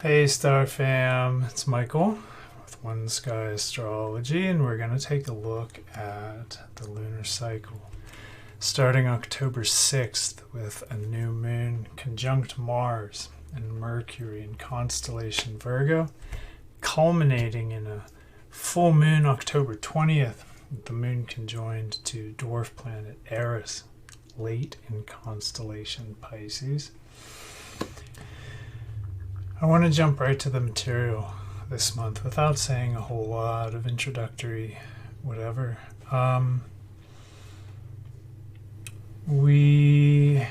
Hey Star Fam, it's Michael with oneskyastrology, and we're going to take a look at the lunar cycle starting October 6th with a new moon conjunct Mars and Mercury in constellation Virgo, culminating in a full moon October 20th with the moon conjoined to dwarf planet Eris late in constellation Pisces. I want to jump right to the material this month without saying a whole lot of introductory whatever. We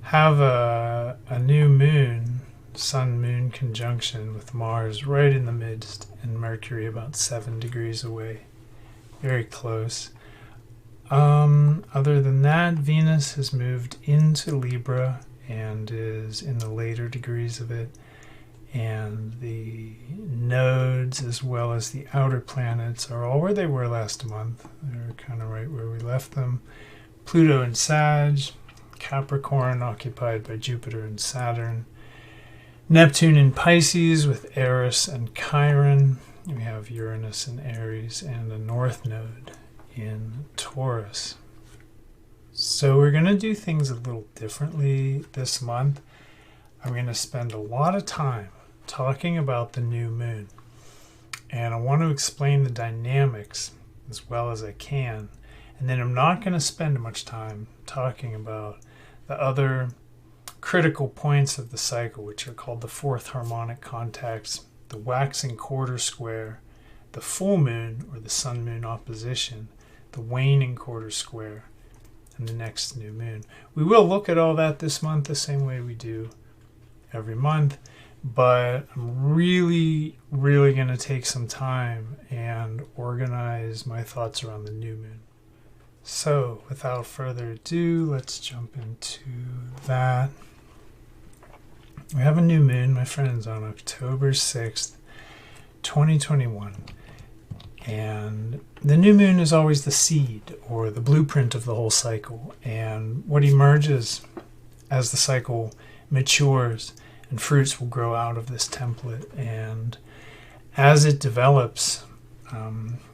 have a new moon, sun-moon conjunction with Mars right in the midst and Mercury about 7 degrees away. Very close. Other than that, Venus has moved into Libra and is in the later degrees of it, and the nodes as well as the outer planets are all where they were last month. They're kind of right where we left them. Pluto in Sag, Capricorn occupied by Jupiter and Saturn, Neptune in Pisces with Eris and Chiron. We have Uranus in Aries and a north node in Taurus. So we're going to do things a little differently this month. I'm going to spend a lot of time talking about the new moon, and I want to explain the dynamics as well as I can. And then I'm not going to spend much time talking about the other critical points of the cycle, which are called the fourth harmonic contacts, the waxing quarter square, the full moon or the sun-moon opposition, the waning quarter square, and the next new moon. We will look at all that this month the same way we do every month, but I'm really going to take some time and organize my thoughts around the new moon. So without further ado, let's jump into that. We have a new moon, my friends, on October 6th, 2021. And the new moon is always the seed or the blueprint of the whole cycle, and what emerges as the cycle matures, and fruits will grow out of this template. And as it develops,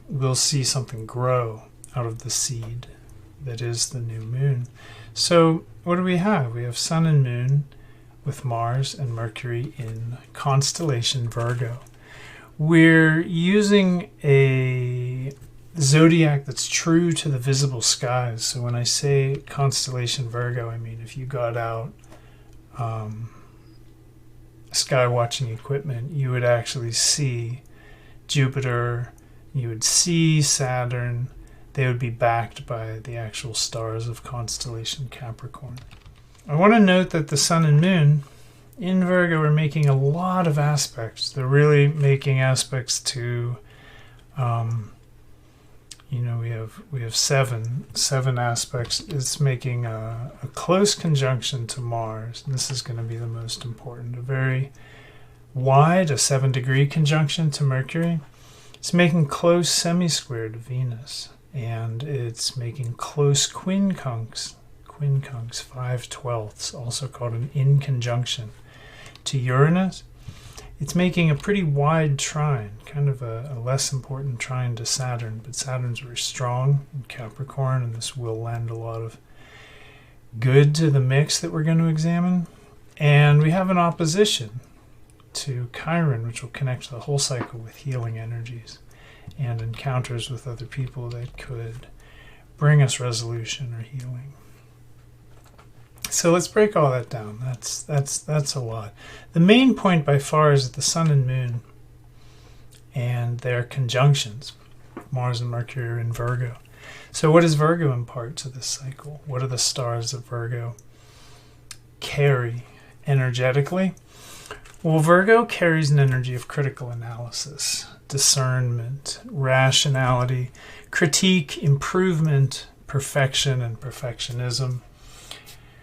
we'll see something grow out of the seed that is the new moon. So what do we have? We have sun and moon with Mars and Mercury in constellation Virgo. We're using a zodiac that's true to the visible skies. So when I say constellation Virgo, I mean if you got out sky watching equipment, you would actually see Jupiter, you would see Saturn. They would be backed by the actual stars of constellation Capricorn. I want to note that the sun and moon in Virgo are making a lot of aspects. They're really making aspects to, we have seven aspects. It's making a close conjunction to Mars. And this is going to be the most important. A very wide, a 7-degree conjunction to Mercury. It's making close semi-square to Venus. And it's making close quincunx 5/12, also called an inconjunction, to Uranus. It's making a pretty wide trine, kind of a less important trine to Saturn, but Saturn's very strong in Capricorn, and this will lend a lot of good to the mix that we're going to examine. And we have an opposition to Chiron, which will connect the whole cycle with healing energies and encounters with other people that could bring us resolution or healing. So let's break all that down. That's a lot. The main point by far is that the sun and moon and their conjunctions, Mars and Mercury, are in Virgo. So what does Virgo impart to this cycle? What do the stars of Virgo carry energetically? Well, Virgo carries an energy of critical analysis, discernment, rationality, critique, improvement, perfection, and perfectionism.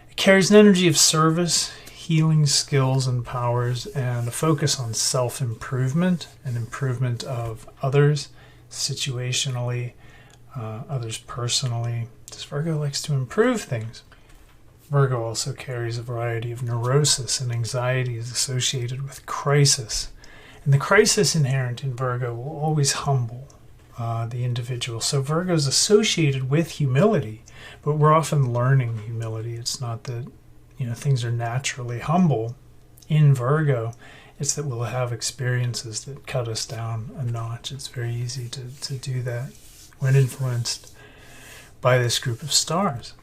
It carries an energy of service, healing skills and powers, and a focus on self-improvement and improvement of others situationally, others personally. This Virgo likes to improve things. Virgo also carries a variety of neurosis and anxieties associated with crisis. And the crisis inherent in Virgo will always humble the individual. So Virgo is associated with humility, but we're often learning humility. It's not that things are naturally humble in Virgo. It's that we'll have experiences that cut us down a notch. It's very easy to do that when influenced by this group of stars.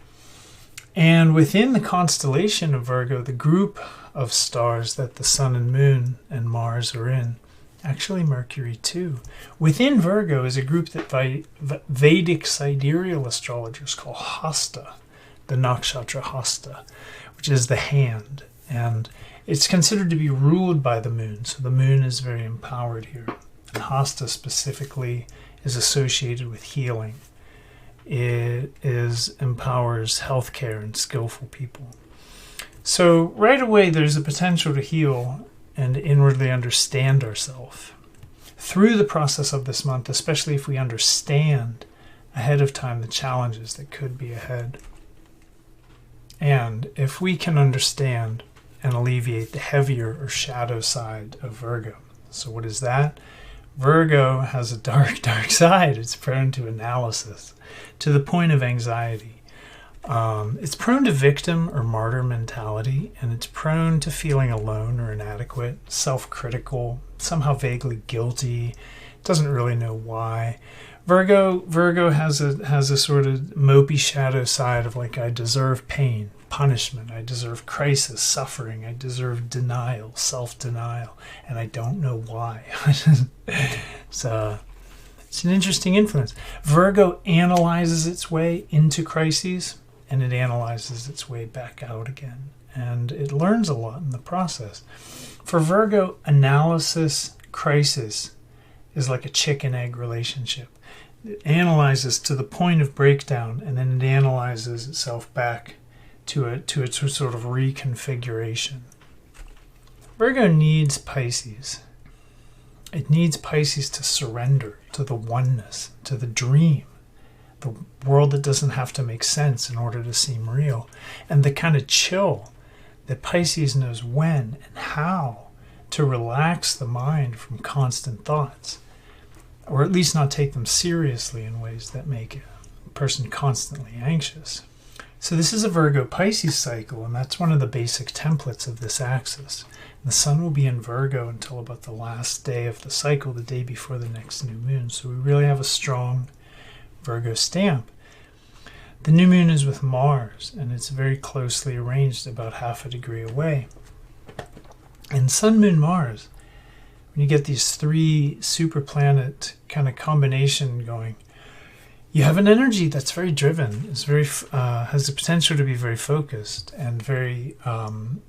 And within the constellation of Virgo, the group of stars that the Sun and Moon and Mars are in, actually Mercury too, within Virgo is a group that Vedic sidereal astrologers call Hasta, the nakshatra Hasta, which is the hand. And it's considered to be ruled by the moon, so the moon is very empowered here. And Hasta specifically is associated with healing. It empowers healthcare and skillful people. So right away there's a potential to heal and inwardly understand ourselves. Through the process of this month, especially if we understand ahead of time the challenges that could be ahead. And if we can understand and alleviate the heavier or shadow side of Virgo. So what is that? Virgo has a dark, dark side. It's prone to analysis, to the point of anxiety. It's prone to victim or martyr mentality, and it's prone to feeling alone or inadequate, self-critical, somehow vaguely guilty, doesn't really know why. Virgo has a sort of mopey shadow side of like, I deserve pain, punishment, I deserve crisis, suffering, I deserve denial, self-denial, and I don't know why. So it's an interesting influence. Virgo analyzes its way into crises, and it analyzes its way back out again. And it learns a lot in the process. For Virgo, analysis, crisis is like a chicken-egg relationship. It analyzes to the point of breakdown, and then it analyzes itself back to its sort of reconfiguration. Virgo needs Pisces. It needs Pisces to surrender to the oneness, to the dream, the world that doesn't have to make sense in order to seem real, and the kind of chill that Pisces knows when and how to relax the mind from constant thoughts, or at least not take them seriously in ways that make a person constantly anxious. So this is a Virgo-Pisces cycle, and that's one of the basic templates of this axis. The sun will be in Virgo until about the last day of the cycle, the day before the next new moon. So we really have a strong Virgo stamp. The new moon is with Mars, and it's very closely arranged, about half a degree away. And Sun, Moon, Mars, when you get these three super planet kind of combination going, you have an energy that's very driven, is very has the potential to be very focused and very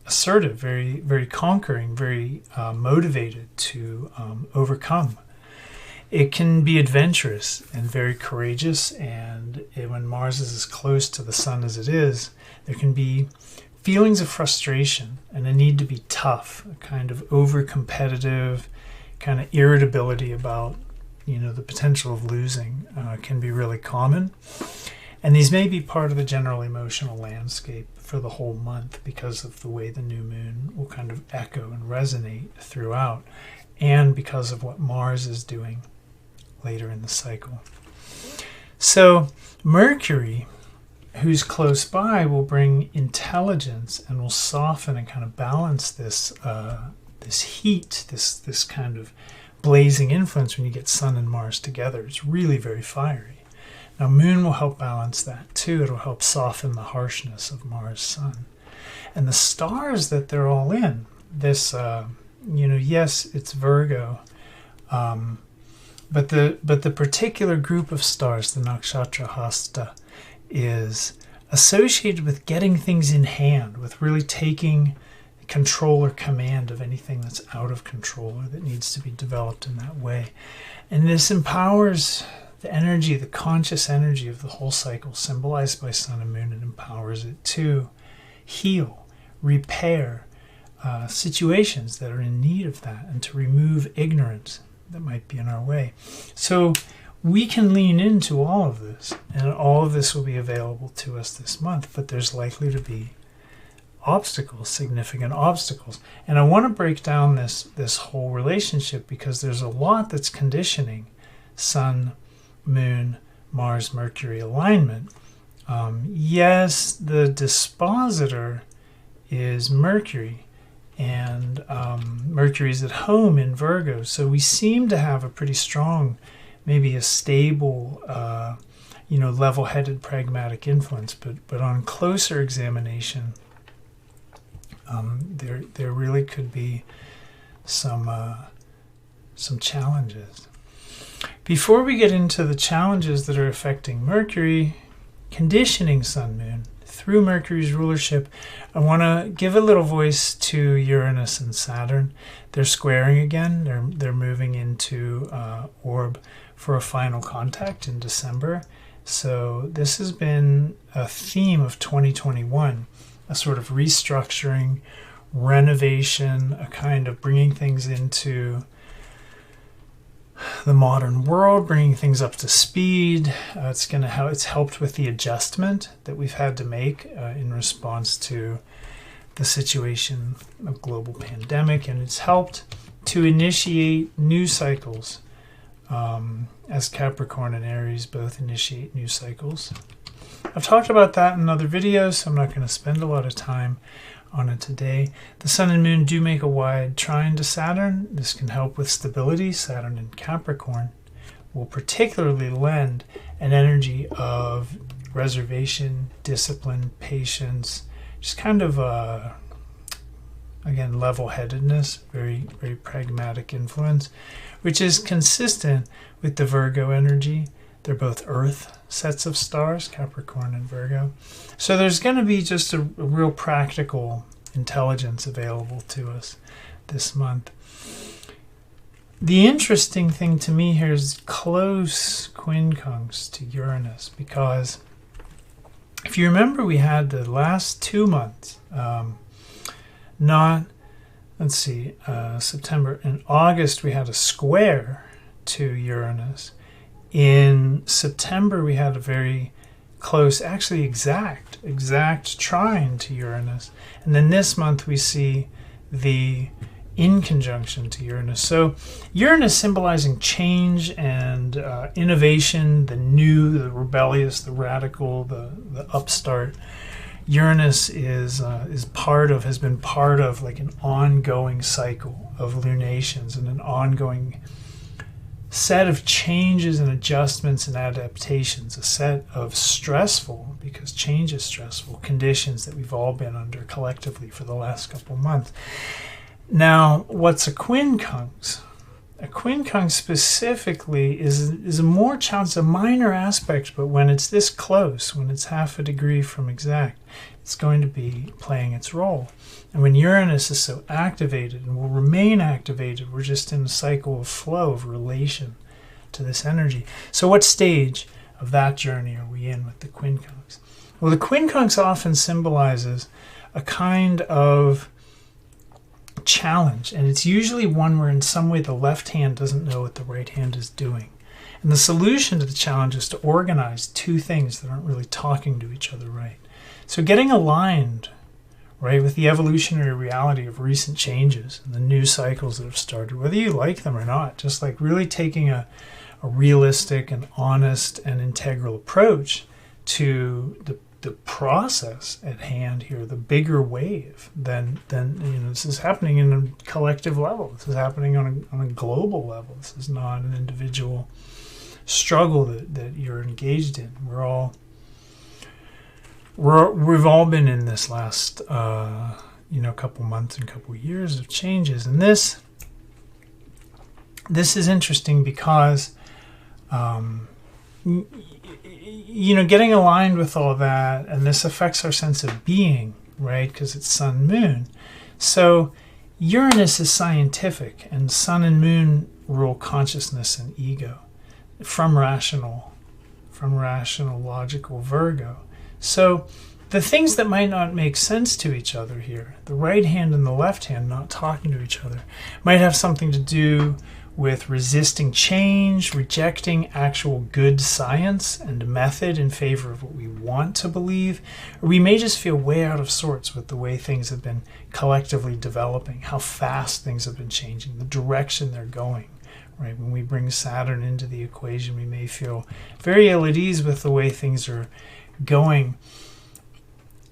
assertive, very, very conquering, very motivated to overcome. It can be adventurous and very courageous, and when Mars is as close to the sun as it is, there can be feelings of frustration and a need to be tough, a kind of over-competitive, kind of irritability about the potential of losing can be really common. And these may be part of the general emotional landscape for the whole month because of the way the new moon will kind of echo and resonate throughout, and because of what Mars is doing later in the cycle. So Mercury, who's close by, will bring intelligence and will soften and kind of balance this heat, this kind of blazing influence when you get Sun and Mars together. It's really very fiery. Now Moon will help balance that too. It'll help soften the harshness of Mars, Sun. And the stars that they're all in, this, yes, it's Virgo, but the particular group of stars, the nakshatra Hasta, is associated with getting things in hand, with really taking control or command of anything that's out of control or that needs to be developed in that way. And this empowers the energy, the conscious energy of the whole cycle, symbolized by Sun and Moon. It empowers it to heal, repair situations that are in need of that, and to remove ignorance that might be in our way. So we can lean into all of this, and all of this will be available to us this month, but there's likely to be obstacles, significant obstacles. And I want to break down this whole relationship because there's a lot that's conditioning Sun, Moon, Mars, Mercury alignment. Yes, the dispositor is Mercury, and Mercury is at home in Virgo, so we seem to have a pretty strong, maybe a stable, level-headed pragmatic influence. But on closer examination, there really could be some challenges. Before we get into the challenges that are affecting Mercury, conditioning Sun, Moon, through Mercury's rulership, I want to give a little voice to Uranus and Saturn. They're squaring again. They're moving into orb for a final contact in December. So this has been a theme of 2021, a sort of restructuring, renovation, a kind of bringing things into the modern world, bringing things up to speed. It's helped with the adjustment that we've had to make in response to the situation of global pandemic, and it's helped to initiate new cycles as Capricorn and Aries both initiate new cycles. I've talked about that in other videos, so I'm not going to spend a lot of time on it today. The Sun and Moon do make a wide trine to Saturn. This can help with stability. Saturn in Capricorn will particularly lend an energy of reservation, discipline, patience, just kind of again, level-headedness, very, very pragmatic influence, which is consistent with the Virgo energy. They're both Earth sets of stars, Capricorn and Virgo. So there's going to be just a real practical intelligence available to us this month. The interesting thing to me here is close quincunx to Uranus, because if you remember, we had the last 2 months, September and August, we had a square to Uranus. In September, we had a very close, actually exact trine to Uranus. And then this month, we see the in conjunction to Uranus. So Uranus symbolizing change and innovation, the new, the rebellious, the radical, the upstart. Uranus has been part of like an ongoing cycle of lunations and an ongoing set of changes and adjustments and adaptations, a set of stressful, because change is stressful, conditions that we've all been under collectively for the last couple months. Now, what's a quincunx? A quincunx specifically is a more challenge, a minor aspect, but when it's this close, when it's half a degree from exact, it's going to be playing its role. And when Uranus is so activated and will remain activated, we're just in a cycle of flow, of relation to this energy. So what stage of that journey are we in with the quincunx? Well, the quincunx often symbolizes a kind of challenge, and it's usually one where in some way the left hand doesn't know what the right hand is doing. And the solution to the challenge is to organize two things that aren't really talking to each other right. So getting aligned, right, with the evolutionary reality of recent changes and the new cycles that have started, whether you like them or not, just like really taking a realistic and honest and integral approach to the process at hand here, the bigger wave than this is happening in a collective level. This is happening on a global level. This is not an individual struggle that you're engaged in. We've all been in this last couple months and couple years of changes, and this is interesting because getting aligned with all that, and this affects our sense of being, right? Because it's Sun, Moon. So Uranus is scientific, and Sun and Moon rule consciousness and ego from rational, logical Virgo. So the things that might not make sense to each other here, the right hand and the left hand not talking to each other, might have something to do with resisting change, rejecting actual good science and method in favor of what we want to believe. Or we may just feel way out of sorts with the way things have been collectively developing, how fast things have been changing, the direction they're going. Right? When we bring Saturn into the equation, we may feel very ill at ease with the way things are going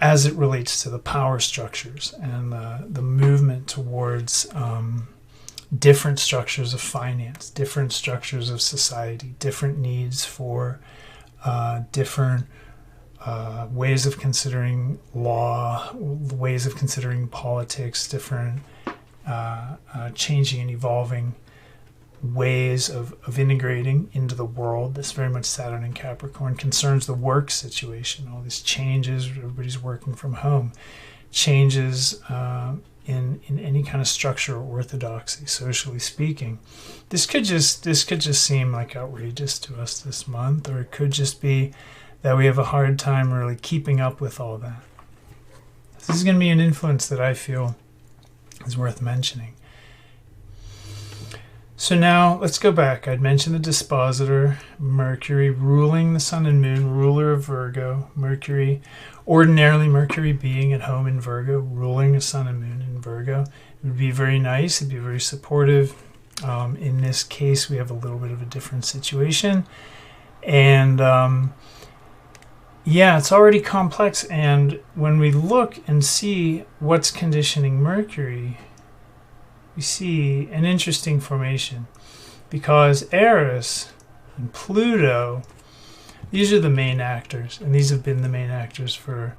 as it relates to the power structures and the movement towards different structures of finance, different structures of society, different needs for different ways of considering law, ways of considering politics, different changing and evolving ways of integrating into the world. This very much Saturn in Capricorn concerns the work situation, all these changes, everybody's working from home, changes in any kind of structure or orthodoxy, socially speaking. This could just seem like outrageous to us this month, or it could just be that we have a hard time really keeping up with all that. This is going to be an influence that I feel is worth mentioning. So now let's go back. I'd mentioned the dispositor, Mercury, ruling the Sun and Moon, ruler of Virgo. Mercury, ordinarily Mercury being at home in Virgo, ruling the Sun and Moon in Virgo. It would be very nice. It'd be very supportive. In this case, we have a little bit of a different situation. And yeah, it's already complex. And when we look and see what's conditioning Mercury, we see an interesting formation, because Eris and Pluto, these are the main actors, and these have been the main actors for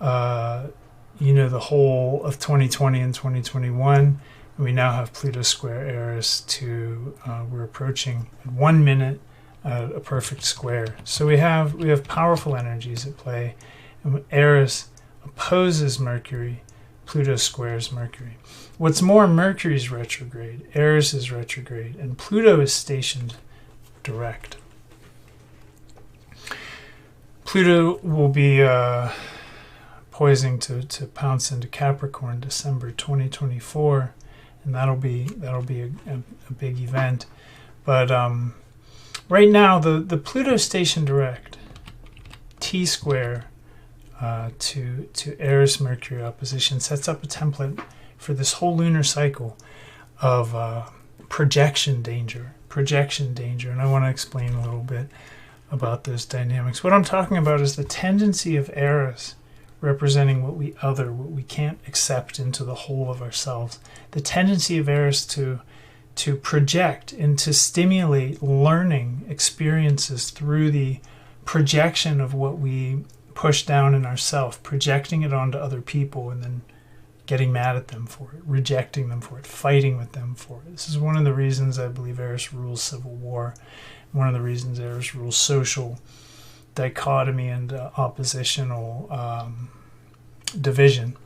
the whole of 2020 and 2021. And we now have Pluto square Eris to we're approaching at 1 minute a perfect square. So we have powerful energies at play, and when Eris opposes Mercury, Pluto squares Mercury. What's more, Mercury is retrograde, Eris is retrograde, and Pluto is stationed direct. Pluto will be poising to pounce into Capricorn December 2024, and that'll be a big event. But right now, the Pluto station direct, T square to Eris Mercury opposition, sets up a template for this whole lunar cycle of projection danger. And I want to explain a little bit about those dynamics. What I'm talking about is the tendency of Eris representing what we can't accept into the whole of ourselves. The tendency of Eris to project and to stimulate learning experiences through the projection of what we push down in ourselves, projecting it onto other people, and then getting mad at them for it, rejecting them for it, fighting with them for it. This is one of the reasons I believe Eris rules civil war, one of the reasons Eris rules social dichotomy and oppositional division.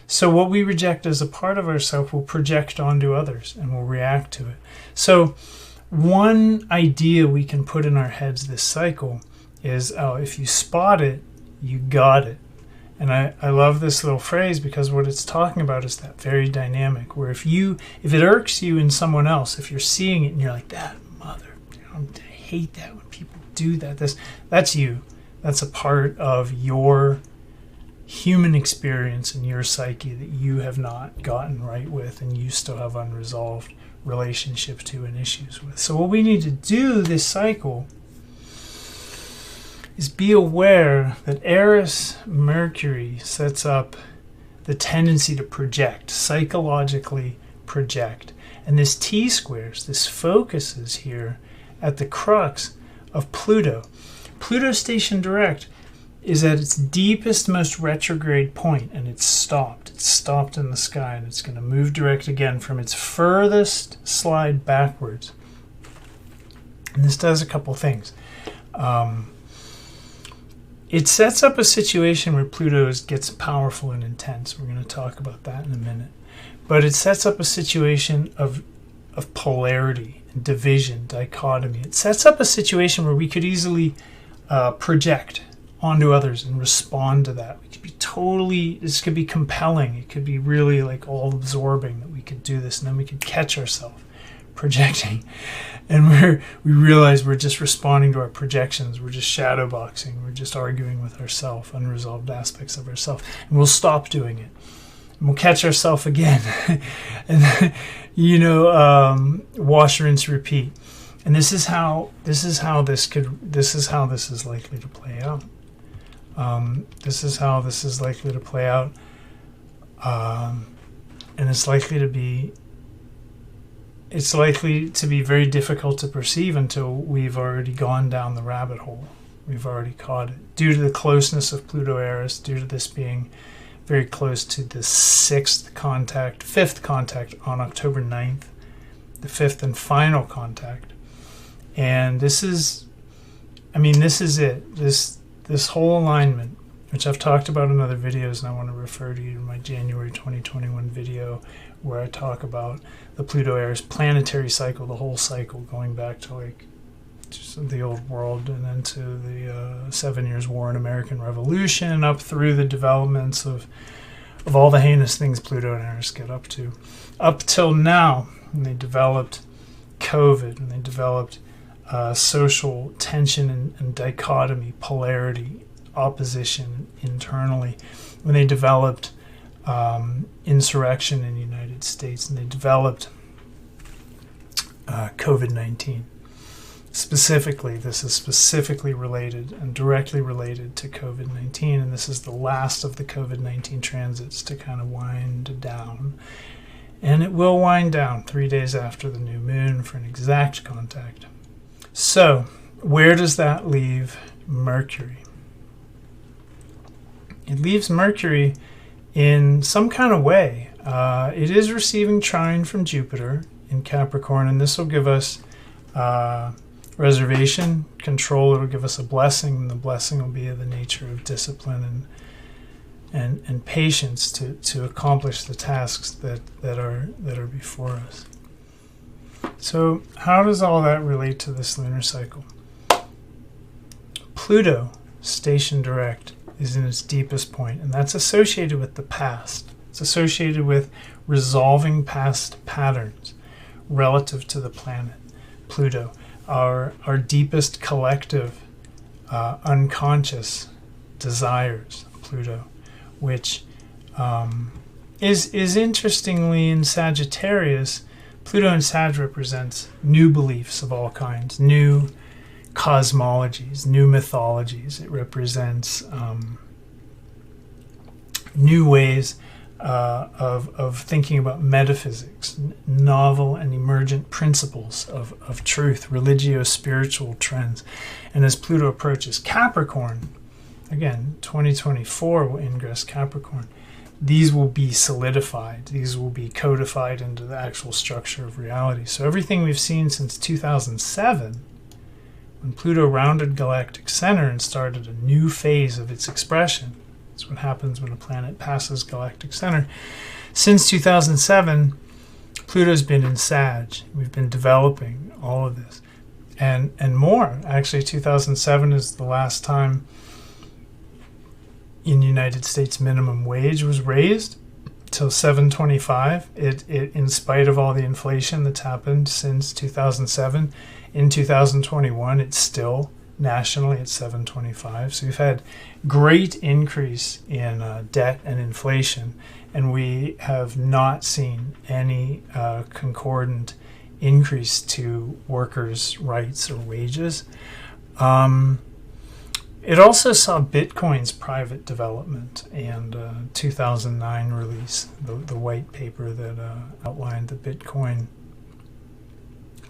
So what we reject as a part of ourselves will project onto others and will react to it. So one idea we can put in our heads this cycle is, if you spot it, you got it. And I love this little phrase, because what it's talking about is that very dynamic, where if it irks you in someone else, if you're seeing it and you're like, that mother, I hate that when people do that. That's you. That's a part of your human experience and your psyche that you have not gotten right with, and you still have unresolved relationships to and issues with. So what we need to do this cycle is be aware that Eris Mercury sets up the tendency to project, psychologically project. And this T squares, this focuses here at the crux of Pluto. Pluto station direct is at its deepest, most retrograde point, and it's stopped. It's stopped in the sky, and it's going to move direct again from its furthest slide backwards. And this does a couple things. It sets up a situation where Pluto gets powerful and intense. We're going to talk about that in a minute. But it sets up a situation of polarity, division, dichotomy. It sets up a situation where we could easily project onto others and respond to that. We could be this could be compelling. It could be really like all absorbing that we could do this, and then we could catch ourselves projecting, and we realize we're just responding to our projections. We're just shadow boxing. We're just arguing with ourselves, unresolved aspects of ourselves, and we'll stop doing it. And we'll catch ourselves again, and wash, rinse, repeat. And this is how this is likely to play out. This is how this is likely to play out, and it's likely to be very difficult to perceive until we've already gone down the rabbit hole. We've already caught it. Due to the closeness of Pluto-Eris, due to this being very close to the fifth contact on October 9th, the fifth and final contact. And this is it. This whole alignment, which I've talked about in other videos, and I want to refer to you to my January 2021 video where I talk about the Pluto-Eris planetary cycle, the whole cycle going back to the old world and then to the 7 Years' War and American Revolution, up through the developments of all the heinous things Pluto and Eris get up to. Up till now, when they developed COVID, and they developed social tension and dichotomy, polarity, opposition internally, when they developed insurrection in the United States, and they developed COVID-19. Specifically, this is specifically related and directly related to COVID-19, and this is the last of the COVID-19 transits to kind of wind down. And it will wind down 3 days after the new moon for an exact contact. So, where does that leave Mercury? It leaves Mercury in some kind of way. It is receiving trine from Jupiter in Capricorn, and this will give us reservation, control. It'll give us a blessing, and the blessing will be of the nature of discipline and patience to accomplish the tasks that are before us. So how does all that relate to this lunar cycle? Pluto, station direct, is in its deepest point, and that's associated with the past. It's associated with resolving past patterns relative to the planet Pluto, our deepest collective unconscious desires, Pluto, which is interestingly in Sagittarius. Pluto in Sag represents new beliefs of all kinds, new cosmologies, new mythologies. It represents new ways of thinking about metaphysics, novel and emergent principles of truth, religio-spiritual trends. And as Pluto approaches Capricorn, again, 2024 will ingress Capricorn, these will be solidified. These will be codified into the actual structure of reality. So everything we've seen since 2007, when Pluto rounded galactic center and started a new phase of its expression. That's what happens when a planet passes galactic center. Since 2007, Pluto's been in Sag. We've been developing all of this. And more. Actually, 2007 is the last time in the United States minimum wage was raised till $7.25. It in spite of all the inflation that's happened since 2007, in 2021 it's still nationally at $7.25. So we've had great increase in debt and inflation, and we have not seen any concordant increase to workers' rights or wages. It also saw Bitcoin's private development and 2009 release, the white paper that outlined the Bitcoin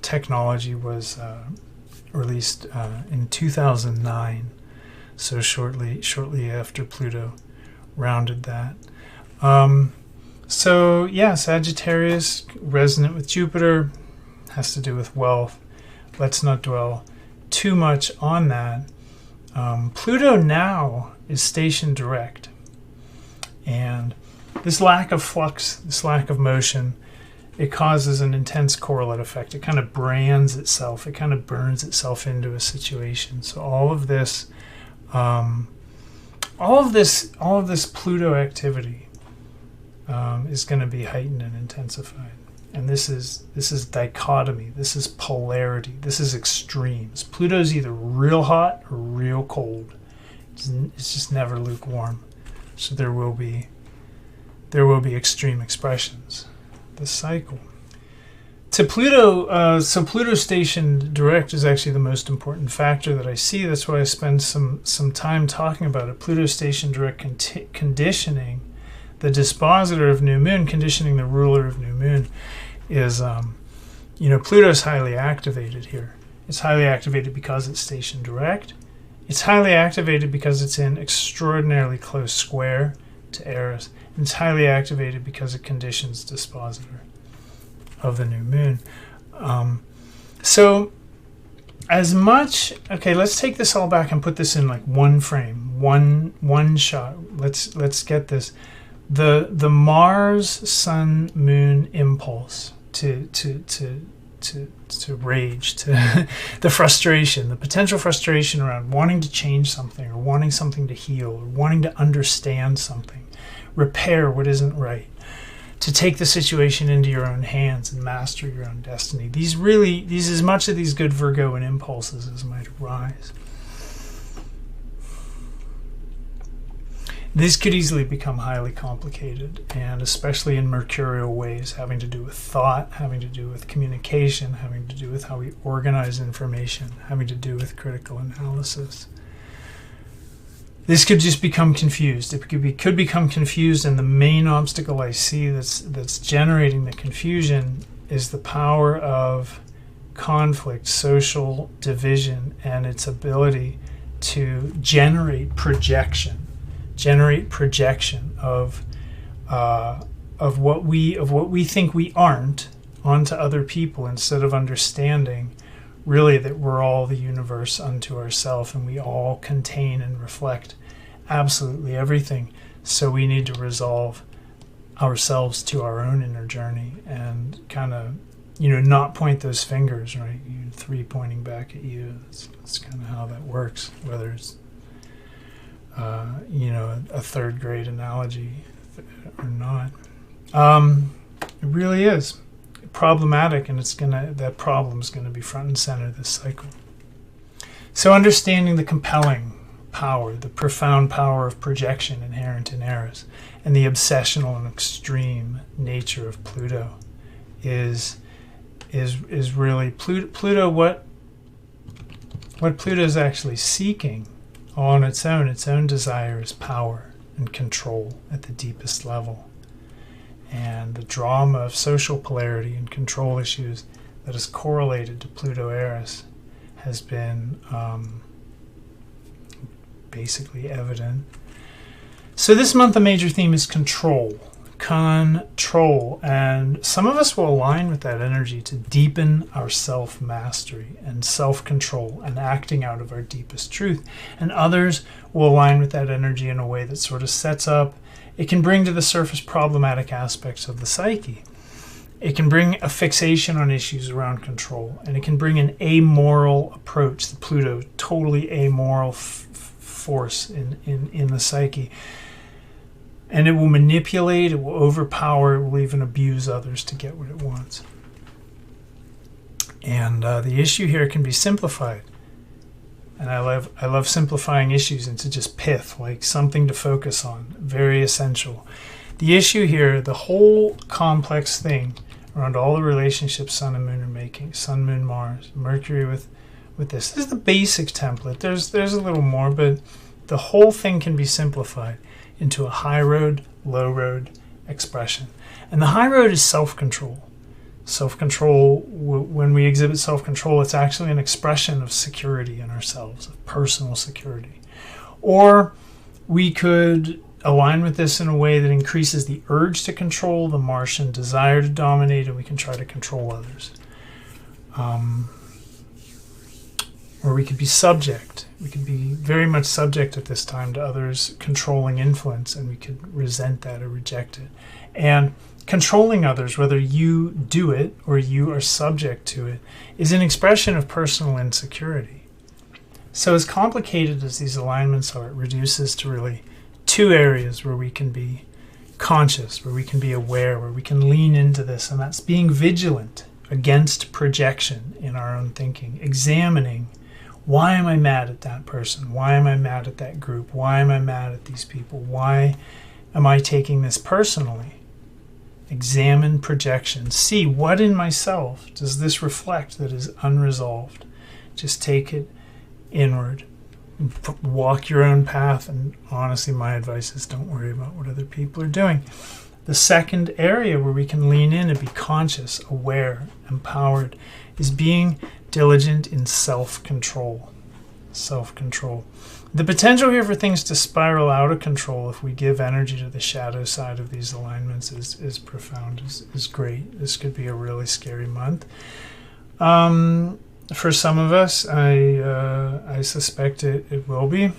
technology was released in 2009, so shortly after Pluto rounded that. So yeah, Sagittarius, resonant with Jupiter, has to do with wealth. Let's not dwell too much on that. Pluto now is station direct, and this lack of flux, this lack of motion, it causes an intense correlate effect. It kind of brands itself, it kind of burns itself into a situation. So all of this Pluto activity is going to be heightened and intensified. And this is dichotomy. This is polarity. This is extremes. Pluto's either real hot or real cold. It's just never lukewarm. So there will be extreme expressions. The cycle. To Pluto, so Pluto stationed direct is actually the most important factor that I see. That's why I spend some time talking about it. Pluto stationed direct conditioning, the dispositor of new moon, conditioning the ruler of new moon, is, Pluto's highly activated here. It's highly activated because it's stationed direct. It's highly activated because it's in extraordinarily close square to Eris. And it's highly activated because it conditions dispositor of the new moon. So as much, okay, let's take this all back and put this in like one frame, one shot. Let's get this. The Mars Sun Moon impulse to rage, to the frustration, the potential frustration around wanting to change something or wanting something to heal or wanting to understand something, repair what isn't right, to take the situation into your own hands and master your own destiny. These as much of these good Virgoan impulses as might arise. These could easily become highly complicated, and especially in mercurial ways, having to do with thought, having to do with communication, having to do with how we organize information, having to do with critical analysis. This could just become confused. It could become confused, and the main obstacle I see that's generating the confusion is the power of conflict, social division, and its ability to generate projection of what we think we aren't onto other people, instead of understanding really that we're all the universe unto ourselves, and we all contain and reflect absolutely everything. So we need to resolve ourselves to our own inner journey and kind of, not point those fingers, right? You three pointing back at you. That's kind of how that works, whether it's a third grade analogy or not. It really is problematic, and that problem's gonna be front and center this cycle. So understanding the compelling power, the profound power of projection inherent in Eris, and the obsessional and extreme nature of Pluto is really Pluto. What Pluto is actually seeking on its own desire is power and control at the deepest level. And the drama of social polarity and control issues that is correlated to Pluto-Eris has been basically evident. So this month the major theme is control, and some of us will align with that energy to deepen our self-mastery and self-control and acting out of our deepest truth, and others will align with that energy in a way that sort of sets up, it can bring to the surface problematic aspects of the psyche. It can bring a fixation on issues around control, and it can bring an amoral approach, the Pluto, totally amoral force in the psyche. And it will manipulate, it will overpower, it will even abuse others to get what it wants. And the issue here can be simplified. And I love simplifying issues into just pith, like something to focus on, very essential. The issue here, the whole complex thing around all the relationships Sun and Moon are making, Sun, Moon, Mars, Mercury with this. This is the basic template. There's a little more, but the whole thing can be simplified into a high road, low road expression. And the high road is self-control. Self-control, when we exhibit self-control, it's actually an expression of security in ourselves, of personal security. Or we could align with this in a way that increases the urge to control, the Martian desire to dominate, and we can try to control others. Or we could be subject. We could be very much subject at this time to others' controlling influence, and we could resent that or reject it. And controlling others, whether you do it or you are subject to it, is an expression of personal insecurity. So as complicated as these alignments are, it reduces to really two areas where we can be conscious, where we can be aware, where we can lean into this, and that's being vigilant against projection in our own thinking, examining, why am I mad at that person? Why am I mad at that group? Why am I mad at these people? Why am I taking this personally? Examine projection. See what in myself does this reflect that is unresolved. Just take it inward. Walk your own path, and honestly, my advice is don't worry about what other people are doing. The second area where we can lean in and be conscious, aware, empowered is being diligent in self-control. Self-control. The potential here for things to spiral out of control if we give energy to the shadow side of these alignments is profound, is great. This could be a really scary month. For some of us, I suspect it will be.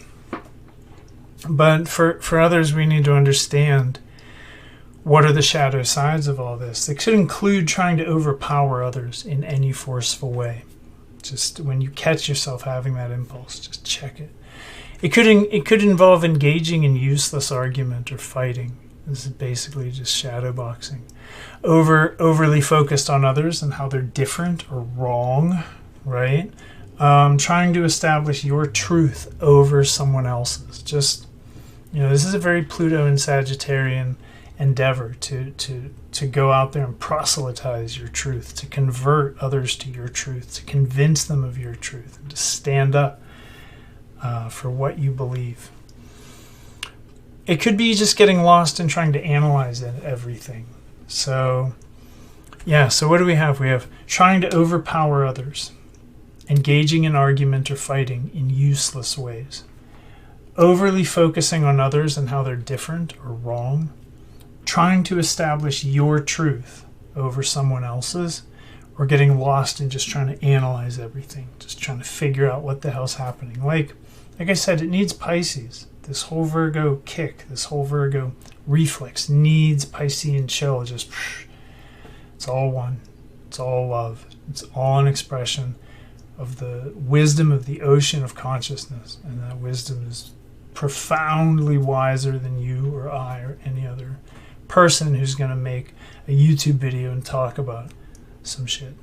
But for others, we need to understand what are the shadow sides of all this. It could include trying to overpower others in any forceful way. Just when you catch yourself having that impulse, just check it. It could involve engaging in useless argument or fighting. This is basically just shadow boxing. Overly focused on others and how they're different or wrong, right? Trying to establish your truth over someone else's. Just, this is a very Pluto and Sagittarian endeavor to go out there and proselytize your truth, to convert others to your truth, to convince them of your truth, and to stand up for what you believe. It could be just getting lost in trying to analyze everything. So what do we have? We have trying to overpower others, engaging in argument or fighting in useless ways, overly focusing on others and how they're different or wrong, trying to establish your truth over someone else's, or getting lost in just trying to analyze everything, just trying to figure out what the hell's happening. Like I said, it needs Pisces. This whole Virgo kick, this whole Virgo reflex needs Piscean chill. Just, it's all one. It's all love. It's all an expression of the wisdom of the ocean of consciousness. And that wisdom is profoundly wiser than you or I or any other person who's going to make a YouTube video and talk about some shit.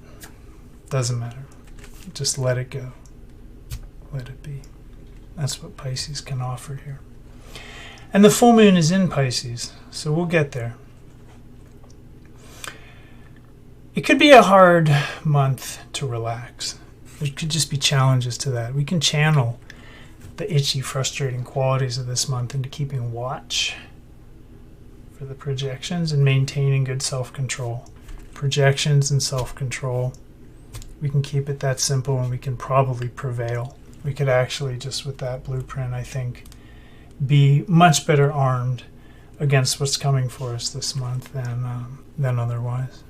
Doesn't matter. Just let it go. Let it be. That's what Pisces can offer here. And the full moon is in Pisces, so we'll get there. It could be a hard month to relax. There could just be challenges to that. We can channel the itchy, frustrating qualities of this month into keeping watch for the projections and maintaining good self-control. Projections and self-control. We can keep it that simple and we can probably prevail. We could actually, just with that blueprint, I think, be much better armed against what's coming for us this month than otherwise.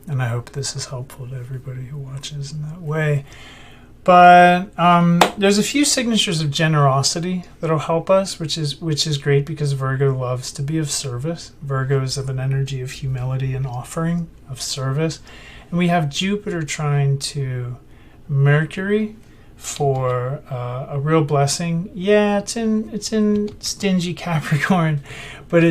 And I hope this is helpful to everybody who watches in that way. But there's a few signatures of generosity that'll help us, which is great because Virgo loves to be of service. Virgo is of an energy of humility and offering, of service. And we have Jupiter trying to Mercury for a real blessing. Yeah, it's in stingy Capricorn, but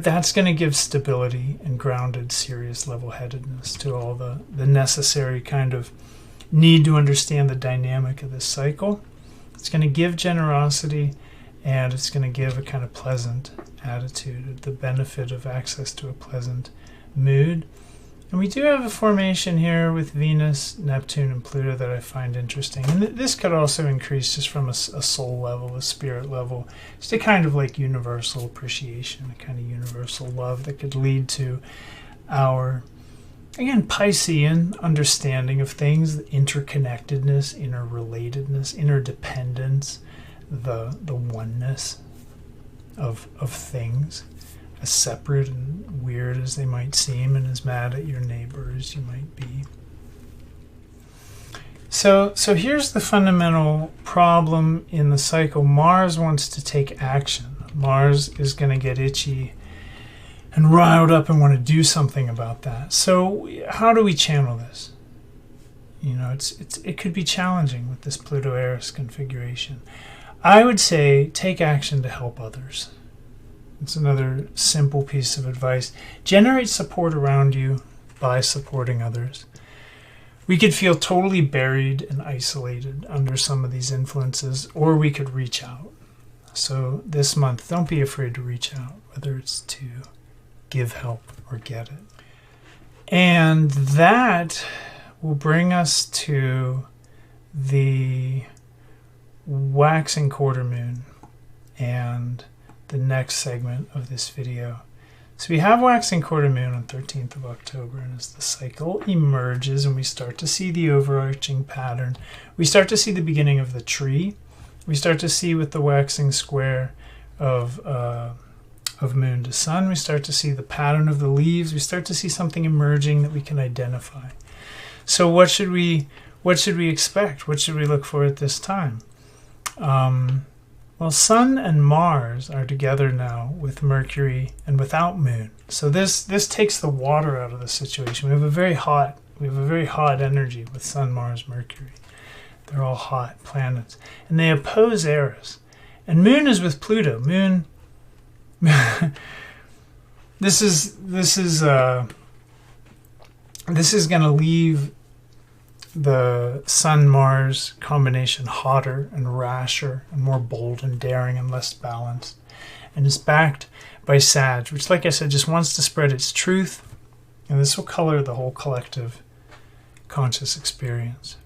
that's going to give stability and grounded, serious level-headedness to all the necessary kind of need to understand the dynamic of this cycle. It's going to give generosity, and it's going to give a kind of pleasant attitude, the benefit of access to a pleasant mood. And we do have a formation here with Venus, Neptune, and Pluto that I find interesting. And this could also increase just from a soul level, a spirit level, just a kind of like universal appreciation, a kind of universal love that could lead to our, again, Piscean understanding of things, the interconnectedness, interrelatedness, interdependence, the oneness of things. As separate and weird as they might seem, and as mad at your neighbor as you might be. So here's the fundamental problem in the cycle. Mars wants to take action. Mars is going to get itchy and riled up and want to do something about that. So how do we channel this? It could be challenging with this Pluto-Eris configuration. I would say take action to help others. It's another simple piece of advice. Generate support around you by supporting others. We could feel totally buried and isolated under some of these influences, or we could reach out. So this month, don't be afraid to reach out, whether it's to give help or get it. And that will bring us to the waxing quarter moon and the next segment of this video. So we have waxing quarter moon on 13th of October, and as the cycle emerges and we start to see the overarching pattern, we start to see the beginning of the tree. We start to see with the waxing square of moon to sun, we start to see the pattern of the leaves. We start to see something emerging that we can identify. So what should we expect? What should we look for at this time? Well, Sun and Mars are together now with Mercury and without Moon. So this takes the water out of the situation. We have a very hot energy with Sun, Mars, Mercury. They're all hot planets, and they oppose Eris. And Moon is with Pluto. Moon. This is going to leave the Sun-Mars combination hotter and rasher and more bold and daring and less balanced, and is backed by Sag, which, like I said, just wants to spread its truth, and this will color the whole collective conscious experience.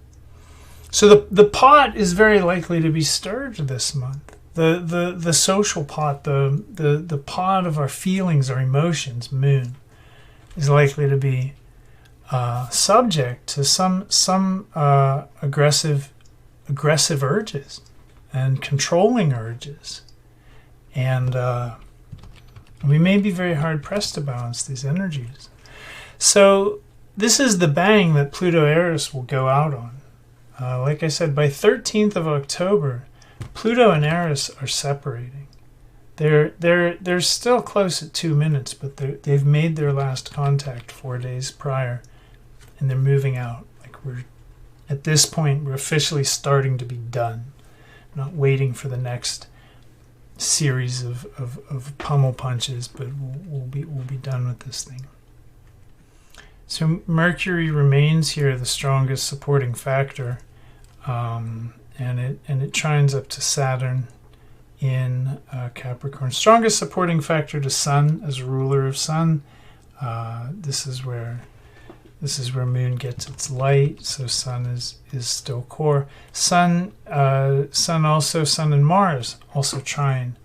So the pot is very likely to be stirred this month. The social pot, the pot of our feelings, our emotions, Moon, is likely to be subject to some aggressive urges and controlling urges, and we may be very hard pressed to balance these energies. So this is the bang that Pluto-Eris will go out on. Like I said, by 13th of October, Pluto and Eris are separating. They're still close at 2 minutes, but they've made their last contact 4 days prior, and they're moving out. Like at this point, we're officially starting to be done, not waiting for the next series of pummel punches, but we'll be done with this thing. So Mercury remains here the strongest supporting factor, and it trines up to Saturn in Capricorn. Strongest supporting factor to Sun as ruler of Sun. This is where Moon gets its light. So Sun is still core. Sun and Mars also trine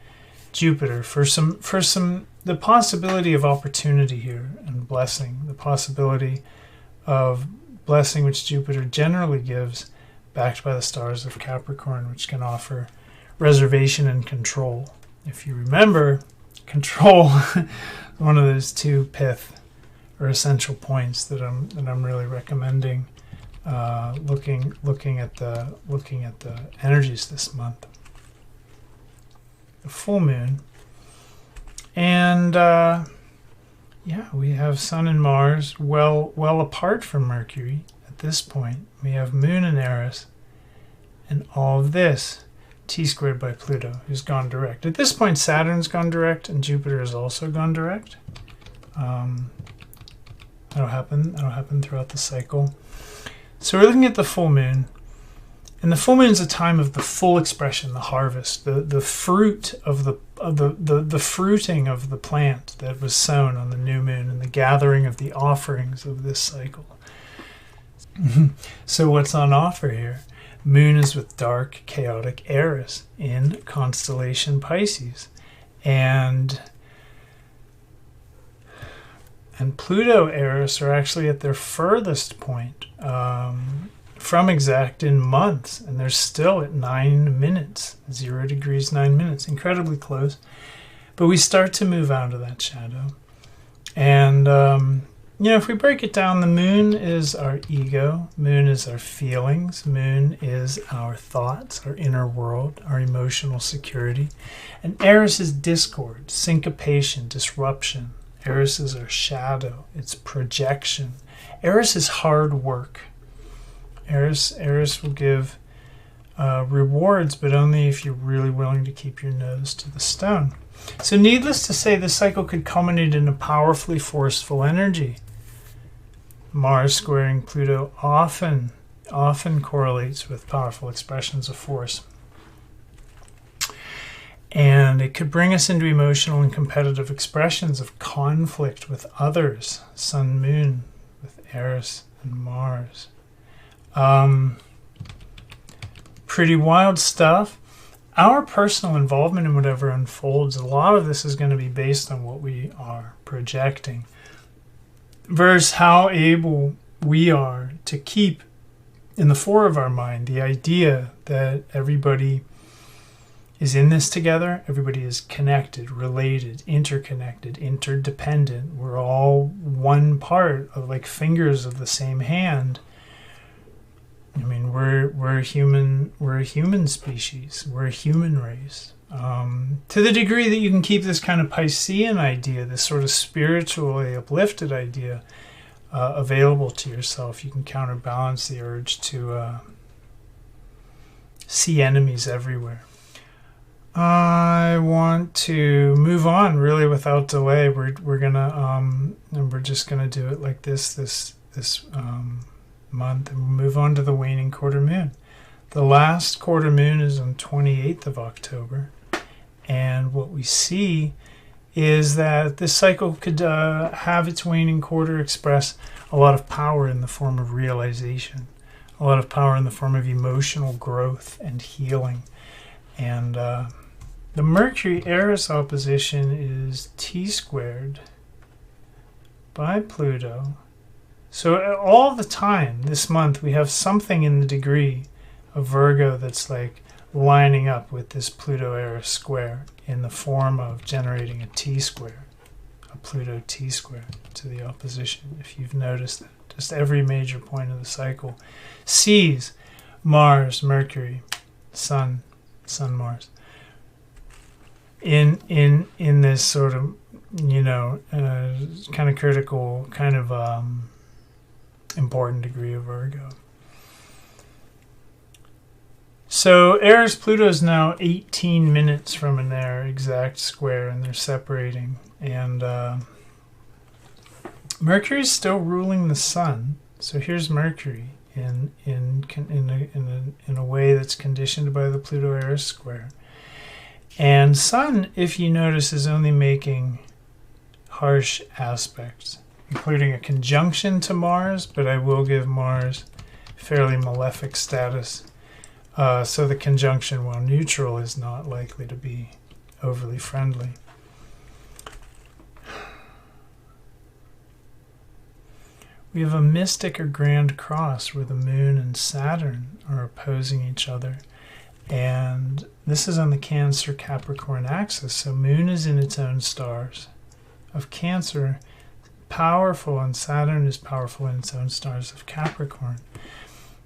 Jupiter for the possibility of opportunity here and blessing. The possibility of blessing which Jupiter generally gives, backed by the stars of Capricorn, which can offer reservation and control. If you remember, control is one of those two pith or essential points that I'm really recommending looking at the energies this month. The full moon, and we have Sun and Mars well apart from Mercury at this point. We have Moon and Eris, and all of this T squared by Pluto, who's gone direct. At this point, Saturn's gone direct, and Jupiter has also gone direct. That'll happen throughout the cycle. So we're looking at the full moon, and the full moon is a time of the full expression, the harvest, the fruit of the fruiting of the plant that was sown on the new moon, and the gathering of the offerings of this cycle. So what's on offer here? Moon is with dark, chaotic Eris in constellation Pisces, and Pluto-Eris are actually at their furthest point from exact in months, and they're still at 9 minutes, 0 degrees, 9 minutes, incredibly close. But we start to move out of that shadow. And, if we break it down, the moon is our ego, moon is our feelings, moon is our thoughts, our inner world, our emotional security. And Eris is discord, syncopation, disruption. Eris is our shadow, it's projection. Eris is hard work. Eris will give rewards, but only if you're really willing to keep your nose to the stone. So needless to say, the cycle could culminate in a powerfully forceful energy. Mars squaring Pluto often correlates with powerful expressions of force. And it could bring us into emotional and competitive expressions of conflict with others. Sun, Moon, with Eris and Mars. Pretty wild stuff. Our personal involvement in whatever unfolds, a lot of this is going to be based on what we are projecting, versus how able we are to keep in the fore of our mind the idea that everybody is in this together, everybody is connected, related, interconnected, interdependent. We're all one part of, like, fingers of the same hand. I mean, we're a human species. We're a human race. To the degree that you can keep this kind of Piscean idea, this sort of spiritually uplifted idea, available to yourself, you can counterbalance the urge to see enemies everywhere. I want to move on really without delay. We're gonna and we're just gonna do it like this month, and we'll move on to the waning quarter moon. The last quarter moon is on 28th of October, and what we see is that this cycle could have its waning quarter express a lot of power in the form of realization, a lot of power in the form of emotional growth and healing. And the Mercury-Eris opposition is T-squared by Pluto. So all the time this month we have something in the degree of Virgo that's like lining up with this Pluto-Eris square in the form of generating a T-square, a Pluto T-square to the opposition. If you've noticed that, just every major point of the cycle sees Mars, Mercury, Sun, Mars in this sort of, kind of critical, kind of important degree of Virgo. So Eris Pluto is now 18 minutes from their exact square, and they're separating. And Mercury is still ruling the Sun. So here's Mercury in a way that's conditioned by the Pluto-Eris square. And Sun, if you notice, is only making harsh aspects, including a conjunction to Mars, but I will give Mars fairly malefic status. So the conjunction, while neutral, is not likely to be overly friendly. We have a mystic or grand cross where the Moon and Saturn are opposing each other. And this is on the Cancer-Capricorn axis. So Moon is in its own stars of Cancer, powerful, and Saturn is powerful in its own stars of Capricorn.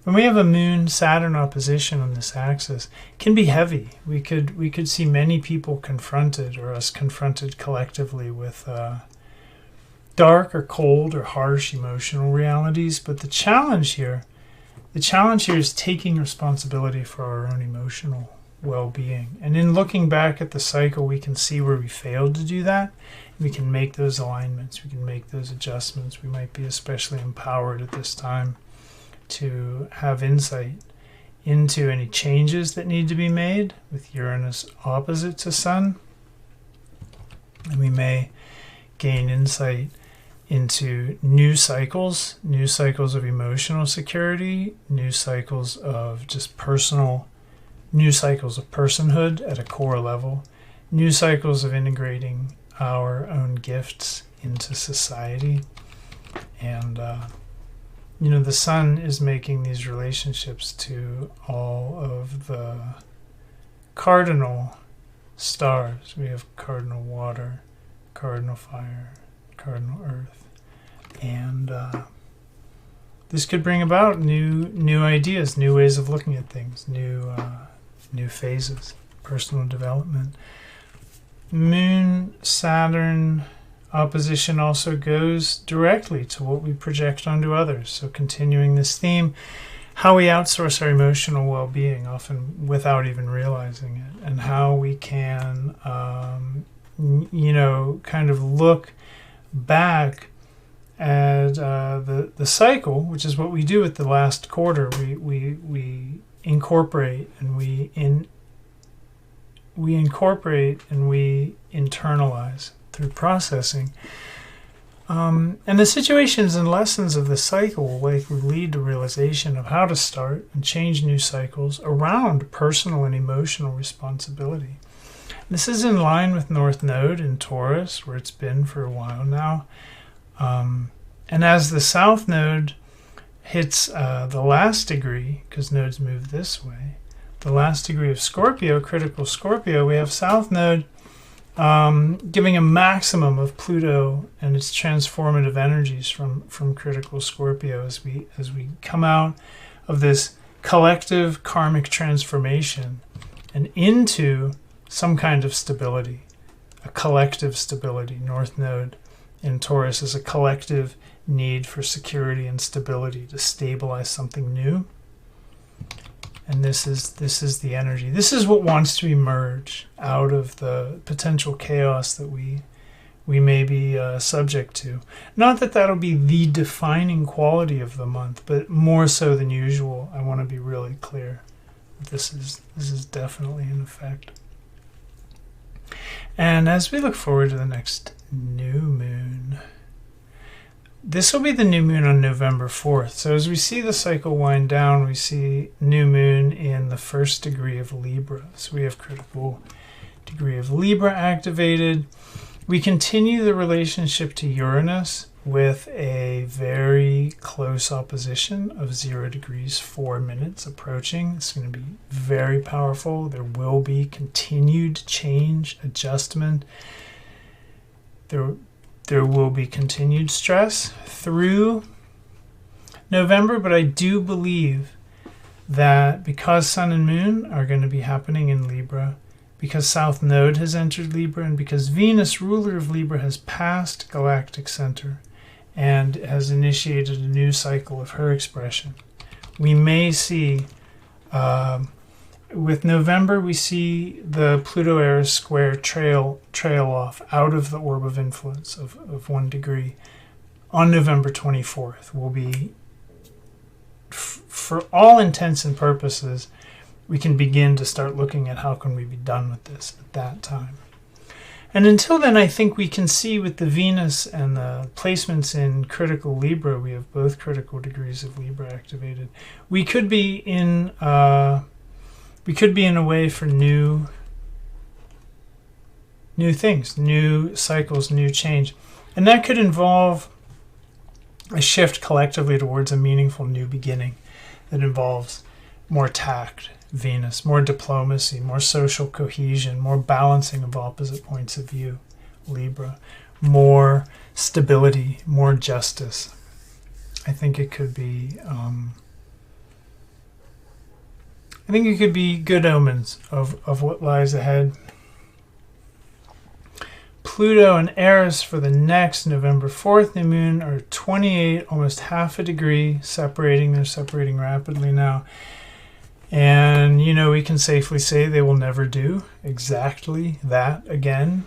When we have a Moon-Saturn opposition on this axis, it can be heavy. We could see many people confronted, or us confronted collectively, with dark or cold or harsh emotional realities. But the challenge here is taking responsibility for our own emotional well-being. And in looking back at the cycle, we can see where we failed to do that. We can make those alignments. We can make those adjustments. We might be especially empowered at this time to have insight into any changes that need to be made with Uranus opposite to Sun. And we may gain insight into new cycles of emotional security, new cycles of just personal, new cycles of personhood at a core level, new cycles of integrating our own gifts into society. And, the Sun is making these relationships to all of the cardinal stars. We have cardinal water, cardinal fire, cardinal earth. And this could bring about new ideas, new ways of looking at things, new phases, personal development. Moon-Saturn opposition also goes directly to what we project onto others. So continuing this theme, how we outsource our emotional well-being, often without even realizing it, and how we can, kind of look back at the cycle, which is what we do at the last quarter. We incorporate and we incorporate and we internalize through processing. And the situations and lessons of the cycle will likely lead to realization of how to start and change new cycles around personal and emotional responsibility. This is in line with North Node in Taurus, where it's been for a while now. And as the South Node hits the last degree, because nodes move this way, the last degree of Scorpio, critical Scorpio, we have South Node giving a maximum of Pluto and its transformative energies from critical Scorpio as we come out of this collective karmic transformation and into some kind of stability, a collective stability. North Node in Taurus is a collective need for security and stability to stabilize something new. And this is the energy. This is what wants to emerge out of the potential chaos that we may be subject to. Not that that'll be the defining quality of the month, but more so than usual. I want to be really clear. This is definitely in effect. And as we look forward to the next new moon, this will be the new moon on November 4th. So as we see the cycle wind down, we see new moon in the first degree of Libra. So we have critical degree of Libra activated. We continue the relationship to Uranus with a very close opposition of 0 degrees 4 minutes approaching. It's going to be very powerful. There will be continued change, adjustment. There will be continued stress through November, but I do believe that because Sun and Moon are going to be happening in Libra, because South Node has entered Libra, and because Venus, ruler of Libra, has passed galactic center and has initiated a new cycle of her expression, we may see, with November, we see the Pluto-Eris square trail off out of the orb of influence of 1 degree on November 24th. Will be, for all intents and purposes, we can begin to start looking at how can we be done with this at that time. And until then, I think we can see with the Venus and the placements in critical Libra, we have both critical degrees of Libra activated. We could be in a way for new things, new cycles, new change. And that could involve a shift collectively towards a meaningful new beginning that involves more tact, Venus, more diplomacy, more social cohesion, more balancing of opposite points of view, Libra, more stability, more justice. I think it could be good omens of what lies ahead. Pluto and Eris for the next November 4th new moon are 28, almost half a degree separating. They're separating rapidly now. And, we can safely say they will never do exactly that again.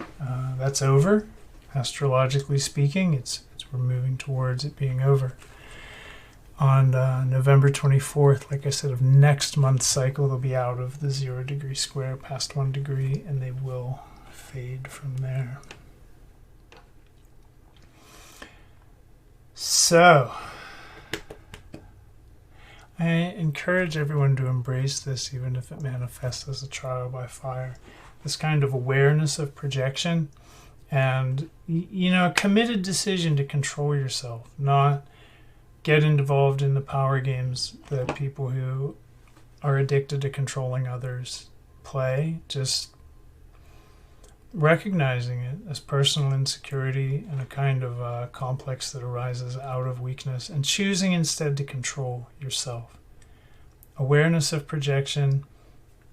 That's over. Astrologically speaking, we're moving towards it being over. On November 24th, like I said, of next month's cycle, they'll be out of the 0 degree square past 1 degree, and they will fade from there. So, I encourage everyone to embrace this, even if it manifests as a trial by fire. This kind of awareness of projection and, a committed decision to control yourself, not get involved in the power games that people who are addicted to controlling others play. Just recognizing it as personal insecurity and a kind of complex that arises out of weakness, and choosing instead to control yourself. Awareness of projection,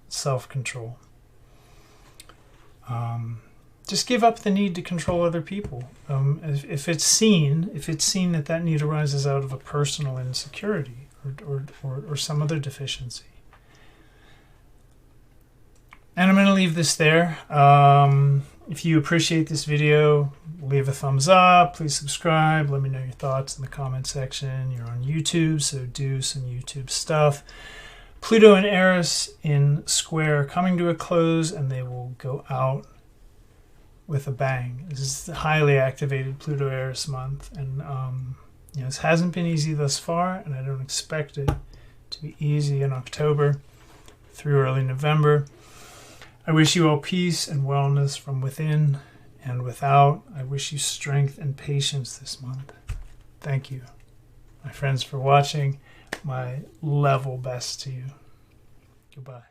self-control. Just give up the need to control other people. If it's seen that need arises out of a personal insecurity or some other deficiency. And I'm going to leave this there. If you appreciate this video, leave a thumbs up. Please subscribe. Let me know your thoughts in the comment section. You're on YouTube, so do some YouTube stuff. Pluto and Eris in square coming to a close, and they will go out with a bang. This is the highly activated Pluto-Eris month, and you know, this hasn't been easy thus far, and I don't expect it to be easy in October through early November. I wish you all peace and wellness from within and without. I wish you strength and patience this month. Thank you, my friends, for watching. My level best to you. Goodbye.